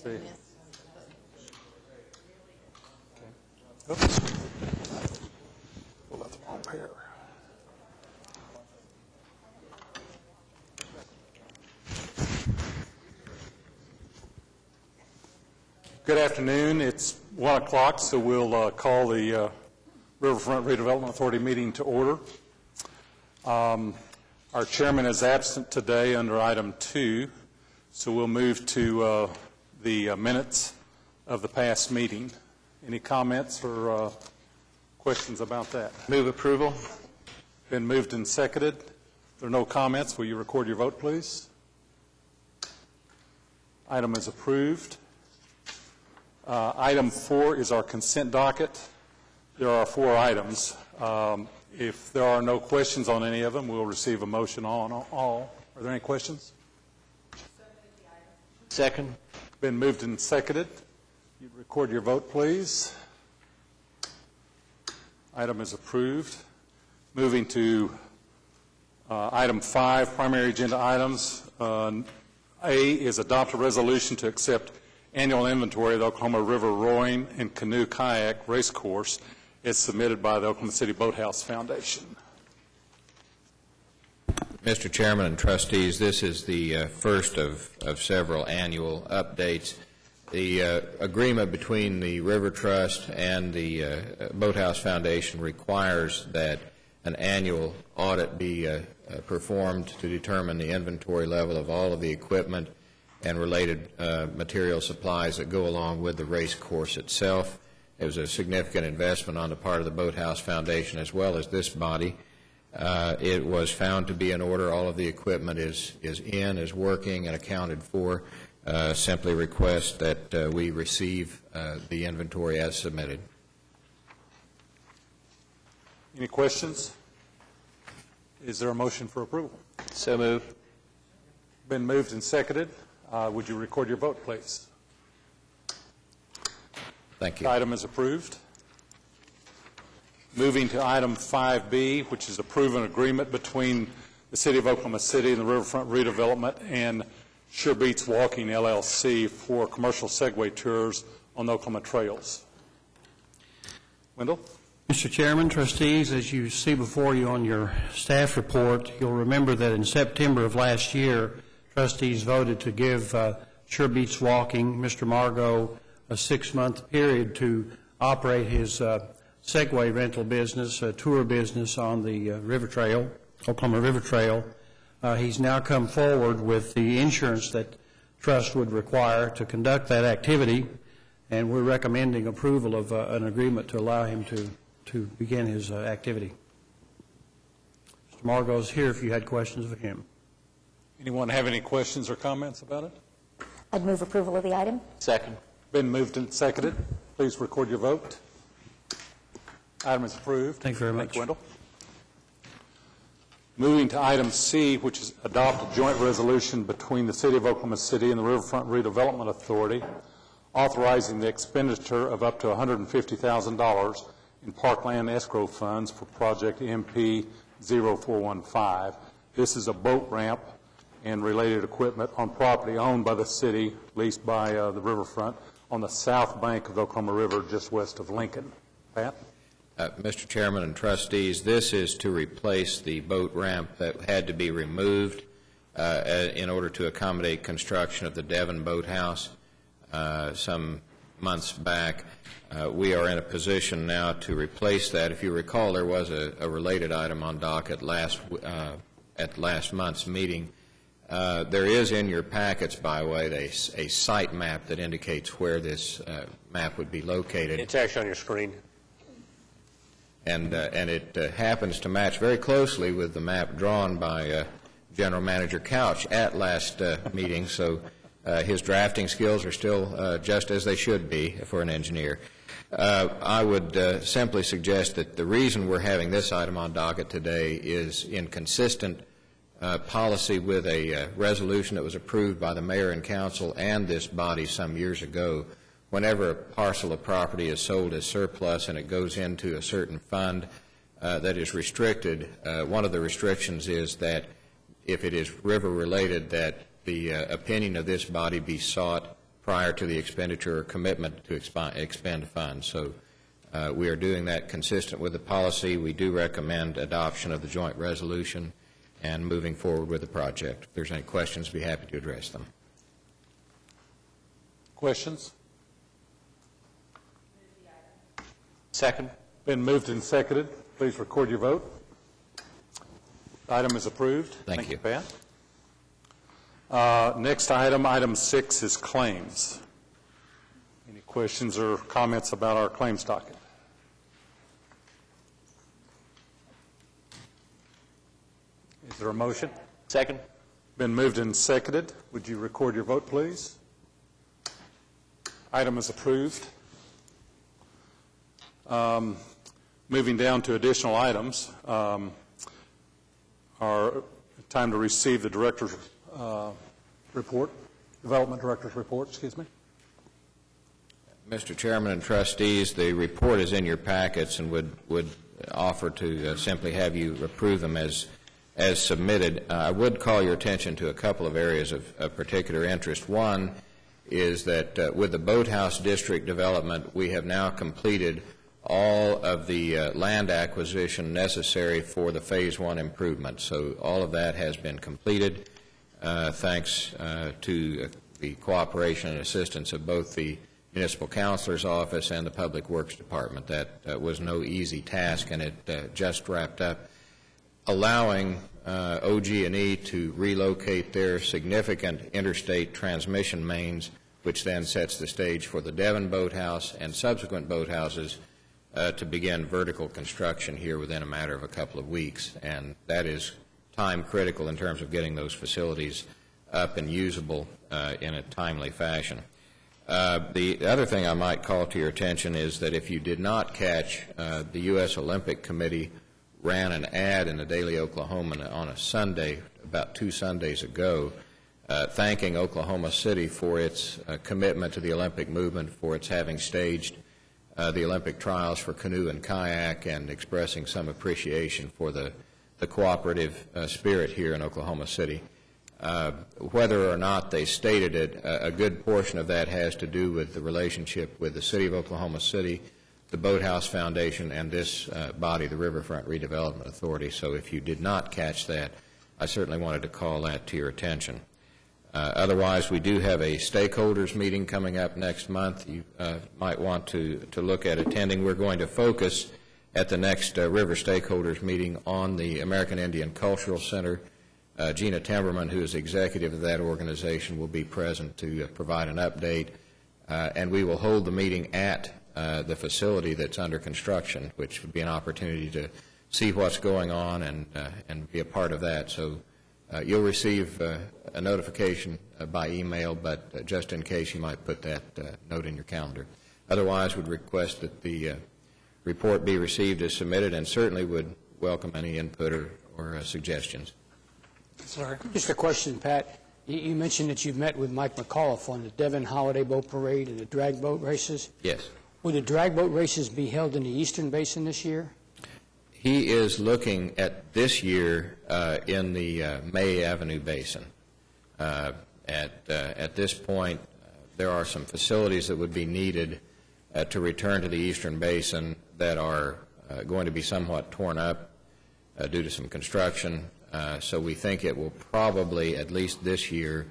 see. Okay. Oops. Well, that's the wrong pair. Good afternoon. It's 1 o'clock, so we'll call the Riverfront Redevelopment Authority meeting to order. Our chairman is absent today under item 2, so we'll move to the minutes of the past meeting. Any comments or questions about that? Move approval. Been moved and seconded. If there are no comments, will you record your vote, please? Item is approved. Item 4 is our consent docket. There are 4 items. If there are no questions on any of them, we'll receive a motion on all. Are there any questions? Second. Been moved and seconded. You record your vote, please. Item is approved. Moving to item 5, primary agenda items. A is adopt a resolution to accept annual inventory of the Oklahoma River Rowing and Canoe Kayak Race Course is submitted by the Oklahoma City Boathouse Foundation. Mr. Chairman and trustees, this is the first of several annual updates. The agreement between the River Trust and the Boathouse Foundation requires that an annual audit be performed to determine the inventory level of all of the equipment and related material supplies that go along with the race course itself. It was a significant investment on the part of the Boathouse Foundation as well as this body. It was found to be in order. All of the equipment is working and accounted for. Simply request that we receive the inventory as submitted. Any questions? Is there a motion for approval? So moved. Been moved and seconded. Would you record your vote, please? Thank you. The item is approved. Moving to item 5B, which is approve an agreement between the City of Oklahoma City and the Riverfront Redevelopment and Sure Beats Walking, LLC for commercial Segway tours on the Oklahoma trails. Wendell? Mr. Chairman, trustees, as you see before you on your staff report, you'll remember that in September of last year, trustees voted to give Sure Beats Walking, Mr. Margot, a 6-month period to operate his Segway rental business, tour business on the River Trail, Oklahoma River Trail. He's now come forward with the insurance that trust would require to conduct that activity, and we're recommending approval of an agreement to allow him to begin his activity. Mr. Margot's here if you had questions of him. Anyone have any questions or comments about it? I'd move approval of the item. Second. Been moved and seconded. Please record your vote. Item is approved. Thank you very much. Thank you, Wendell. Moving to item C, which is adopt a joint resolution between the City of Oklahoma City and the Riverfront Redevelopment Authority authorizing the expenditure of up to $150,000 in parkland escrow funds for project MP 0415. This is a boat ramp and related equipment on property owned by the city, leased by the Riverfront, on the south bank of the Oklahoma River, just west of Lincoln. Pat? Mr. Chairman and trustees, this is to replace the boat ramp that had to be removed in order to accommodate construction of the Devon Boathouse some months back. We are in a position now to replace that. If you recall, there was a related item on docket at last month's meeting. There is in your packets, by the way, a site map that indicates where this map would be located. It's actually on your screen. And it happens to match very closely with the map drawn by General Manager Couch at last meeting, so his drafting skills are still just as they should be for an engineer. I would simply suggest that the reason we're having this item on docket today is inconsistent policy with a resolution that was approved by the mayor and council and this body some years ago. Whenever a parcel of property is sold as surplus and it goes into a certain fund that is restricted, one of the restrictions is that if it is river related, that the opinion of this body be sought prior to the expenditure or commitment to expend funds. So we are doing that consistent with the policy. We do recommend adoption of the joint resolution and moving forward with the project. If there's any questions, I'd be happy to address them. Questions? Second. Been moved and seconded. Please record your vote. Item is approved. Thank you. Pat. Next item, item 6, is claims. Any questions or comments about our claims docket? Is there a motion? Second. Been moved and seconded. Would you record your vote, please? Item is approved. Moving down to additional items, our time to receive the director's report, development director's report, excuse me. Mr. Chairman and trustees, the report is in your packets and would offer to simply have you approve them as submitted. I would call your attention to a couple of areas of particular interest. One is that with the Boathouse District development, we have now completed all of the land acquisition necessary for the Phase 1 improvement. So all of that has been completed thanks to the cooperation and assistance of both the Municipal Counselor's Office and the Public Works Department. That was no easy task, and it just wrapped up, allowing OG&E to relocate their significant interstate transmission mains, which then sets the stage for the Devon Boathouse and subsequent boathouses to begin vertical construction here within a matter of a couple of weeks. And that is time critical in terms of getting those facilities up and usable in a timely fashion. The other thing I might call to your attention is that if you did not catch, the U.S. Olympic Committee ran an ad in the Daily Oklahoman on a Sunday, about 2 Sundays ago, thanking Oklahoma City for its commitment to the Olympic movement, for its having staged the Olympic trials for canoe and kayak, and expressing some appreciation for the cooperative spirit here in Oklahoma City. Whether or not they stated it, a good portion of that has to do with the relationship with the City of Oklahoma City, the Boathouse Foundation, and this body, the Riverfront Redevelopment Authority. So if you did not catch that, I certainly wanted to call that to your attention. Otherwise, we do have a stakeholders meeting coming up next month. You might want to look at attending. We're going to focus at the next River Stakeholders meeting on the American Indian Cultural Center. Gina Timberman, who is executive of that organization, will be present to provide an update. And we will hold the meeting at the facility that's under construction, which would be an opportunity to see what's going on and be a part of that. So you'll receive a notification by email, but just in case, you might put that note in your calendar. Otherwise, would request that the report be received as submitted, and certainly would welcome any input or suggestions. Sorry. Just a question, Pat. You mentioned that you've met with Mike McAuliffe on the Devon Holiday Boat Parade and the drag boat races. Yes. Will the drag boat races be held in the Eastern Basin this year? He is looking at this year in the May Avenue Basin. At this point, there are some facilities that would be needed to return to the Eastern Basin that are going to be somewhat torn up due to some construction. So we think it will probably, at least this year,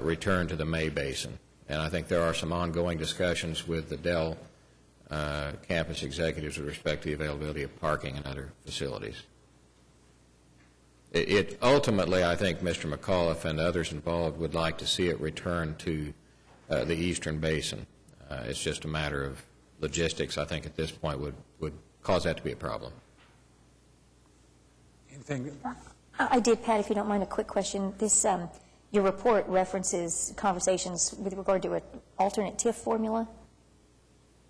return to the May Basin. And I think there are some ongoing discussions with the Dell campus executives with respect to the availability of parking and other facilities. It ultimately, I think Mr. McAuliffe and others involved would like to see it return to the Eastern Basin. It's just a matter of logistics, I think, at this point would cause that to be a problem. Anything? I did, Pat, if you don't mind, a quick question. This, your report references conversations with regard to an alternate TIF formula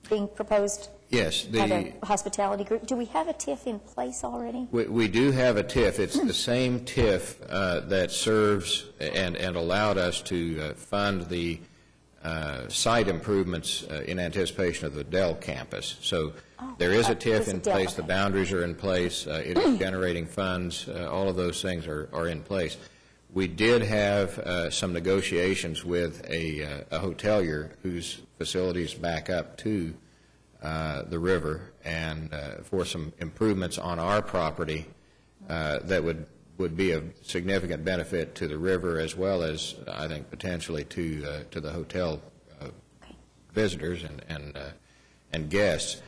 being proposed. Yes. By the hospitality group. Do we have a TIF in place already? We do have a TIF. It's the same TIF that serves and allowed us to fund the site improvements in anticipation of the Dell campus. So there is a TIF in place. Okay. The boundaries are in place. It is generating funds. All of those things are in place. We did have some negotiations with a hotelier whose facilities back up to the river, and for some improvements on our property that would be of significant benefit to the river, as well as, I think, potentially to the hotel visitors and guests.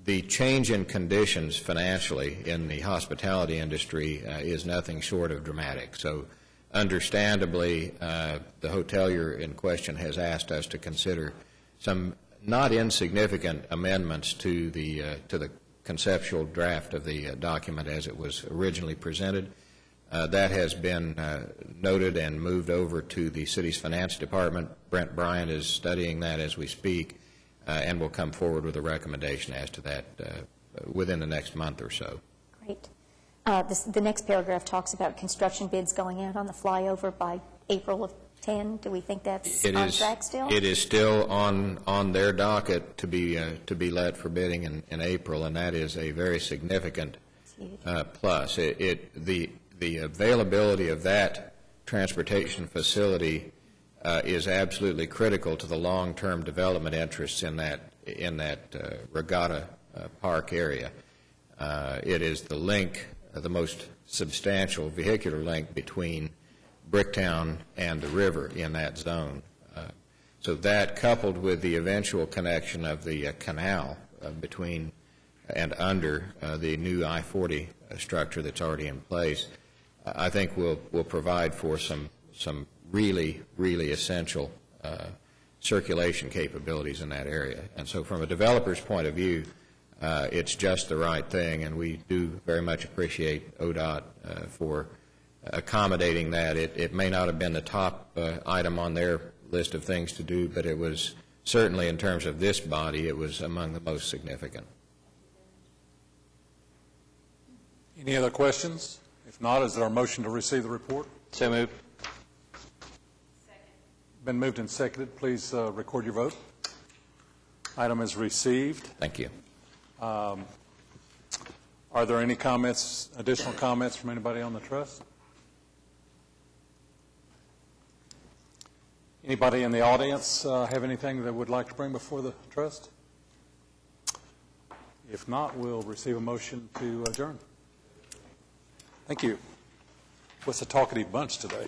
The change in conditions financially in the hospitality industry is nothing short of dramatic. So understandably, the hotelier in question has asked us to consider some not insignificant amendments to the conceptual draft of the document as it was originally presented. That has been noted and moved over to the city's finance department. Brent Bryant is studying that as we speak, and will come forward with a recommendation as to that within the next month or so. Great. The next paragraph talks about construction bids going out on the flyover by April of 10. Do we think that's on track still? It is still on their docket to be let for bidding in April, and that is a very significant plus. The availability of that transportation facility is absolutely critical to the long-term development interests in that Regatta Park area. It is the link, the most substantial vehicular link between Bricktown and the river in that zone. So that, coupled with the eventual connection of the canal between and under the new I-40 structure that's already in place, I think will provide for some really essential circulation capabilities in that area. And so from a developer's point of view, it's just the right thing, and we do very much appreciate ODOT for accommodating that. It may not have been the top item on their list of things to do, but it was certainly, in terms of this body, it was among the most significant. Any other questions? If not, is there a motion to receive the report? So moved. Been moved and seconded. Please record your vote. Item is received. Thank you. Are there any comments, additional comments from anybody on the trust? Anybody in the audience have anything they would like to bring before the trust? If not, we'll receive a motion to adjourn. Thank you. What's a talkative bunch today?